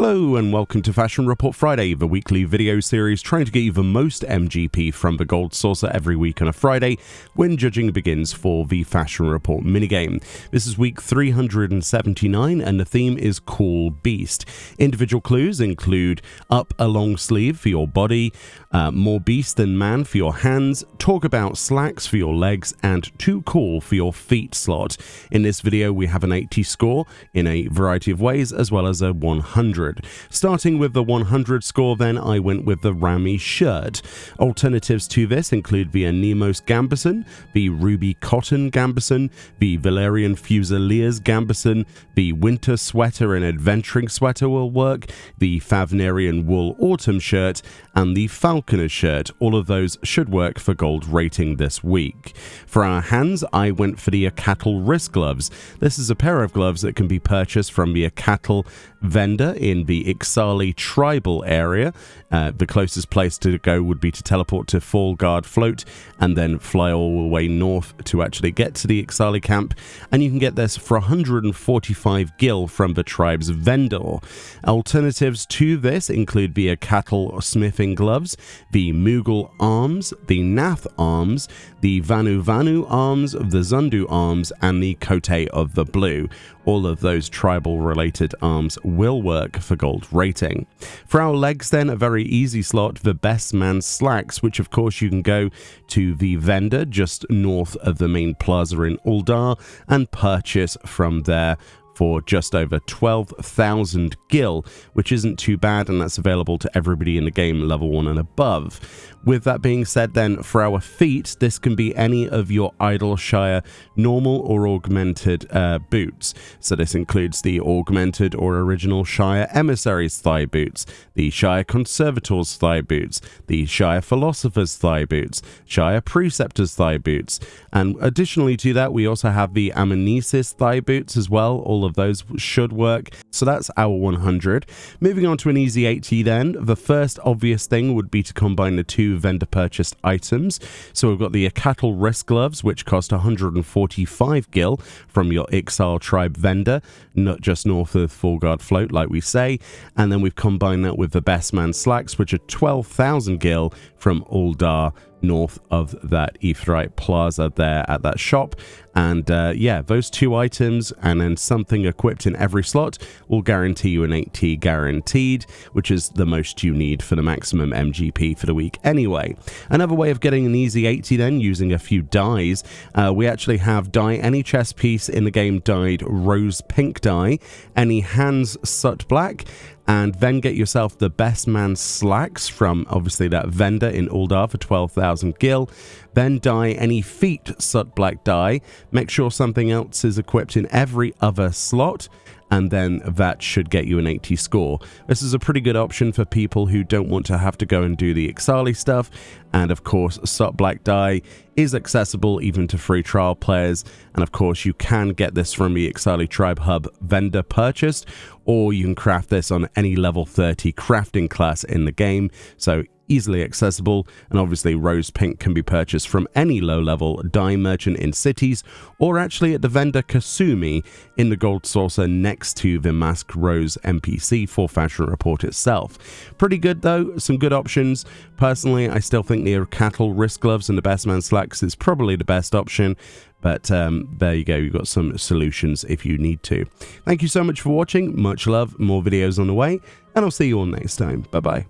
Hello and welcome to Fashion Report Friday, the weekly video series trying to get you the most MGP from the Gold Saucer every week on a Friday when judging begins for the Fashion Report minigame. This is week 379 and the theme is Cool Beast. Individual clues include up a long sleeve for your body, more beast than man for your hands, talk about slacks for your legs, and too cool for your feet slot. In this video we have an 80 score in a variety of ways as well as a 100. Starting with the 100 score, then I went with the Rami shirt. Alternatives to this include the Anemos Gambison, the Ruby Cotton Gambison, the Valerian Fusiliers Gambison, the Winter Sweater and Adventuring Sweater will work, the Favnarian Wool Autumn shirt, and the Falconer shirt. All of those should work for gold rating this week. For our hands, I went for the Cattle wrist gloves. This is a pair of gloves that can be purchased from the Cattle vendor in the Ixali tribal area. The closest place to go would be to teleport to Fall Guard Float and then fly all the way north to actually get to the Ixali camp, and you can get this for 145 gil from the tribe's vendor. Alternatives to this include the Cattle smithing gloves, the Mughal arms, the Nath arms, the Vanu arms, the Zundu arms, and the Kote of the Blue. All of those tribal related arms will work for gold rating. For our legs then, a very easy slot, the Best Man slacks, which of course you can go to the vendor just north of the main plaza in Uldar and purchase from there for just over 12,000 gil, which isn't too bad, and that's available to everybody in the game level 1 and above. With that being said then, for our feet, this can be any of your Idle Shire normal or augmented boots. So this includes the augmented or original Shire Emissaries thigh boots, the Shire Conservators thigh boots, the Shire Philosophers thigh boots, Shire Preceptors thigh boots, and additionally to that we also have the Amnesis thigh boots as well. All of those should work. So that's our 100. Moving on to an easy 80 then, the first obvious thing would be to combine the two vendor purchased items. So we've got the Cattle wrist gloves, which cost 145 gil from your Ixal tribe vendor, not just north of Fall Guard Float like we say, and then we've combined that with the Best Man slacks, which are 12,000 gil from Uldar, north of that Aetheryte Plaza there at that shop. And yeah, those two items and then something equipped in every slot will guarantee you an 80 guaranteed, which is the most you need for the maximum MGP for the week anyway. Another way of getting an easy 80 then, using a few dyes, we actually have dye any chest piece in the game dyed rose pink dye, any hands soot black, and then get yourself the Best Man slacks from obviously that vendor in Uldar for 12,000 gil. Then dye any feet soot black dye. Make sure something else is equipped in every other slot, and then that should get you an 80 score. This is a pretty good option for people who don't want to have to go and do the Ixali stuff, and of course soot black dye is accessible even to free trial players, and of course you can get this from the Ixali Tribe Hub vendor purchased, or you can craft this on any level 30 crafting class in the game, so easily accessible. And obviously rose pink can be purchased from any low level dye merchant in cities, or actually at the vendor Kasumi in the Gold Saucer next to the Masked Rose NPC for Fashion Report itself. Pretty good though, some good options. Personally, I still think the Cattle wrist gloves and the Best Man slacks is probably the best option, but there you go, you've got some solutions if you need to. Thank you so much for watching, much love, more videos on the way, and I'll see you all next time. Bye bye.